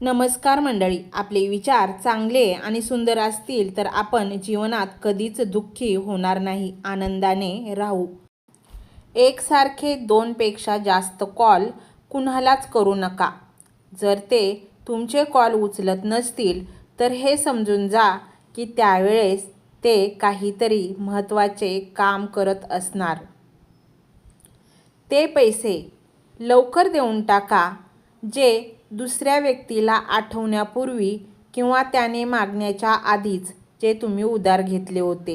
नमस्कार मंडळी. आपले विचार चांगले आणि सुंदर असतील तर आपण जीवनात कधीच दुःखी होणार नाही, आनंदाने राहू. एकसारखे 2पेक्षा जास्त कॉल कुणालाच करू नका. जर ते तुमचे कॉल उचलत नसतील तर हे समजून जा की त्यावेळेस ते काहीतरी महत्त्वाचे काम करत असणार. ते पैसे लवकर देऊन टाका जे दुसऱ्या व्यक्तीला आठवण्यापूर्वी किंवा त्याने मागण्याच्या आधीच जे तुम्ही उधार घेतले होते.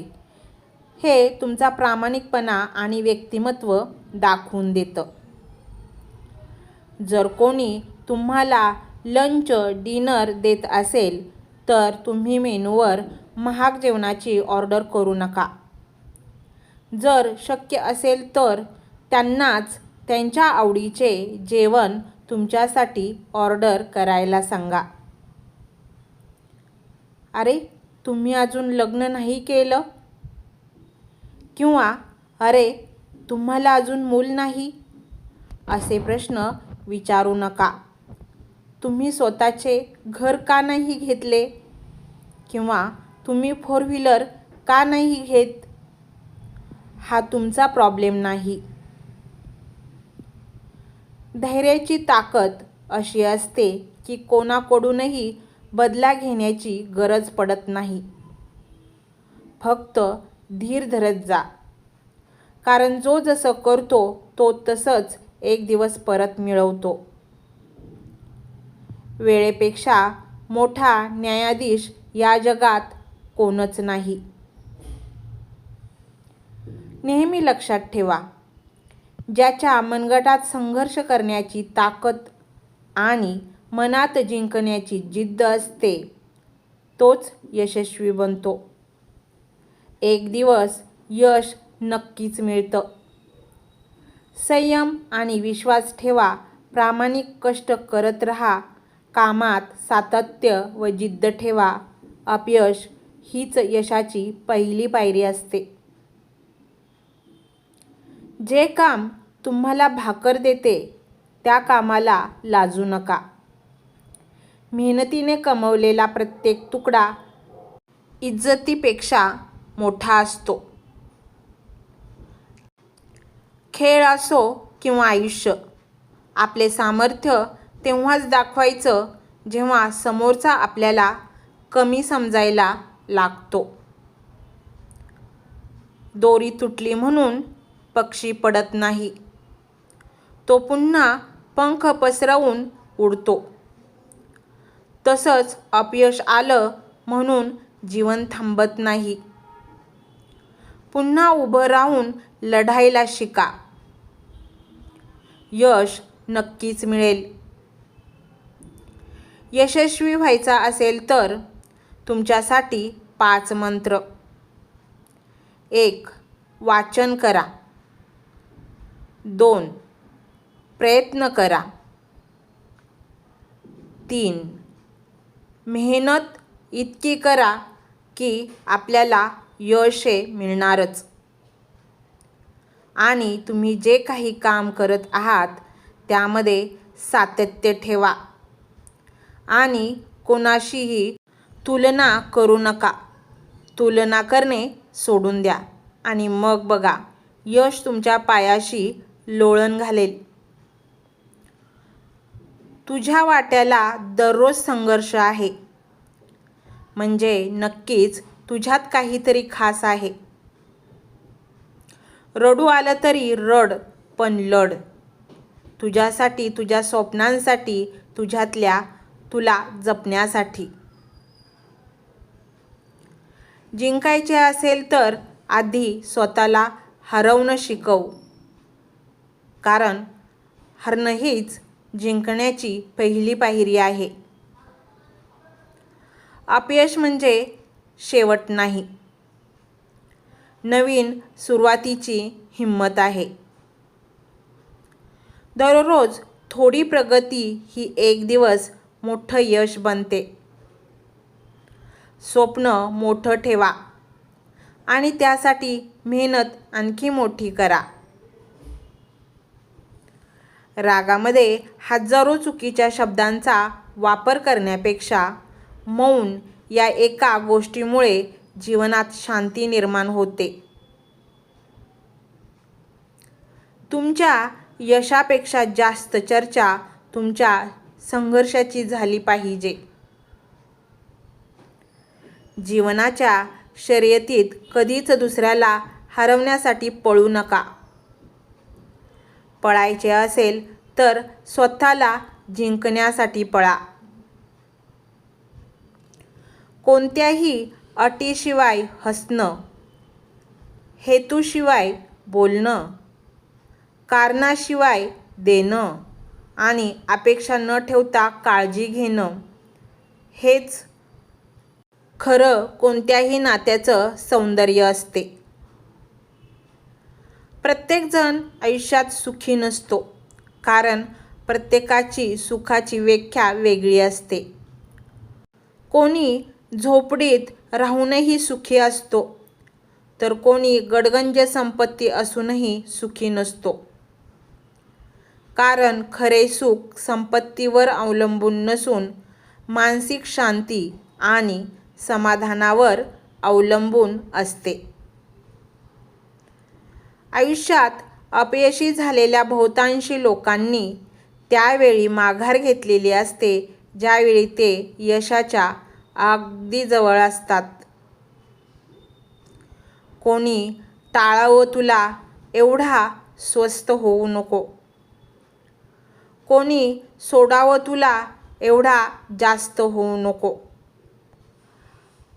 हे तुमचा प्रामाणिकपणा आणि व्यक्तिमत्व दाखवून देतं. जर कोणी तुम्हाला लंच, डिनर देत असेल तर तुम्ही मेनूवर महाग जेवणाची ऑर्डर करू नका. जर शक्य असेल तर त्यांनाच त्यांच्या आवडीचे जेवण तुमच्यासाठी ऑर्डर करायला सांगा. अरे, तुम्ही अजून लग्न नाही केलं? किंवा अरे, तुम्हाला अजून मूल नाही? असे प्रश्न विचारू नका. तुम्ही स्वतःचे घर का नाही घेतले? किंवा तुम्ही 4 व्हीलर का नाही घेत? हा तुमचा प्रॉब्लेम नाही. धैर्याची ताकद अशी असते की कोणाकडूनही बदला घेण्याची गरज पडत नाही. फक्त धीर धरत जा, कारण जो जसं करतो तो तसंच एक दिवस परत मिळवतो. वेळेपेक्षा मोठा न्यायाधीश या जगात कोणच नाही. नेहमी लक्षात ठेवा, ज्याच्या मनगटात संघर्ष करण्याची ताकद आणि मनात जिंकण्याची जिद्द असते तोच यशस्वी बनतो. एक दिवस यश नक्कीच मिळतं. संयम आणि विश्वास ठेवा. प्रामाणिक कष्ट करत राहा. कामात सातत्य व जिद्द ठेवा. अपयश हीच यशाची पहिली पायरी असते. जे काम तुम्हाला भाकर देते त्या कामाला लाजू नका. मेहनतीने कमवलेला प्रत्येक तुकडा इज्जतीपेक्षा मोठा असतो. खेळ असो किंवा आयुष्य, आपले सामर्थ्य तेव्हाच दाखवायचं जेव्हा समोरचा आपल्याला कमी समजायला लागतो. दोरी तुटली म्हणून पक्षी पडत नाही, तो पुन्हा पंख पसरवून उडतो. तसंच अपयश आलं म्हणून जीवन थांबत नाही. पुन्हा उभं राहून लढायला शिका. यश नक्कीच मिळेल. यशस्वी व्हायचा असेल तर तुमच्यासाठी 5 मंत्र. 1. वाचन करा. 2. प्रयत्न करा. 3. मेहनत इतकी करा की आपल्याला यश मिळणारच. आणि तुम्ही जे काही काम करत आहात त्यामध्ये सातत्य ठेवा आणि कोणाशीही तुलना करू नका. तुलना करणे सोडून द्या आणि मग बघा, यश तुमच्या पायाशी लोळण घालेल. तुझ्या वाट्याला दररोज संघर्ष आहे म्हणजे नक्कीच तुझ्यात काहीतरी खास आहे. रडू आलं तरी रड, पण लढ. तुझ्यासाठी, तुझ्या स्वप्नांसाठी, तुझ्यातल्या तुला जपण्यासाठी. जिंकायचे असेल तर आधी स्वतःला हरवणं शिकव, कारण हरणं हीच जिंकण्याची पहिली पायरी आहे. अपयश म्हणजे शेवट नाही, नवीन सुरुवातीची हिंमत आहे. दररोज थोडी प्रगती ही एक दिवस मोठं यश बनते. स्वप्न मोठं ठेवा आणि त्यासाठी मेहनत आणखी मोठी करा. रागामध्ये हजारो चुकीच्या शब्दांचा वापर करण्यापेक्षा मौन या एका गोष्टीमुळे जीवनात शांती निर्माण होते. तुमच्या यशापेक्षा जास्त चर्चा तुमच्या संघर्षाची झाली पाहिजे. जीवनाच्या शर्यतीत कधीच दुसऱ्याला हरवण्यासाठी पळू नका. पळायचे असेल तर स्वतःला जिंकण्यासाठी पळा. कोणत्याही अटीशिवाय हसणं, हेतूशिवाय बोलणं, कारणाशिवाय देणं आणि अपेक्षा न ठेवता काळजी घेणं हेच खरं कोणत्याही नात्याचं सौंदर्य असते. प्रत्येकजण आयुष्यात सुखी नसतो, कारण प्रत्येकाची सुखाची व्याख्या वेगळी असते. कोणी झोपडीत राहूनही सुखी असतो, तर कोणी गडगंज संपत्ती असूनही सुखी नसतो. कारण खरे सुख संपत्तीवर अवलंबून नसून मानसिक शांती आणि समाधानावर अवलंबून असते. आयुष्यात अपयशी झालेल्या बहुतांशी लोकांनी त्यावेळी माघार घेतलेली असते ज्यावेळी ते यशाच्या अगदी जवळ असतात. कोणी टाळावं तुला एवढा स्वस्थ होऊ नको. कोणी सोडावं तुला एवढा जास्त होऊ नको.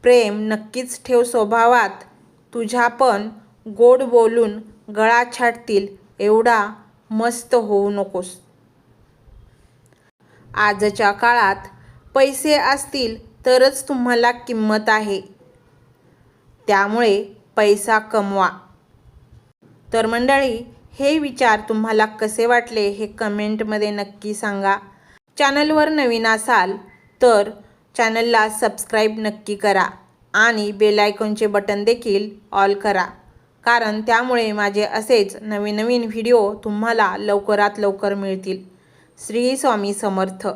प्रेम नक्कीच ठेव स्वभावात तुझ्या, पण गोड बोलून गळा छाटतील एवढा मस्त होऊ नकोस. आजच्या काळात पैसे असतील तरच तुम्हाला किंमत आहे, त्यामुळे पैसा कमवा. तर मंडळी, हे विचार तुम्हाला कसे वाटले हे कमेंटमध्ये नक्की सांगा. चॅनलवर नवीन असाल तर चॅनलला सबस्क्राईब नक्की करा आणि बेल आयकॉनचे बटन देखील ऑल करा, कारण त्यामुळे माझे असेच नवीन नवीन व्हिडिओ तुम्हाला लवकरात लवकर मिळतील. श्री स्वामी समर्थ.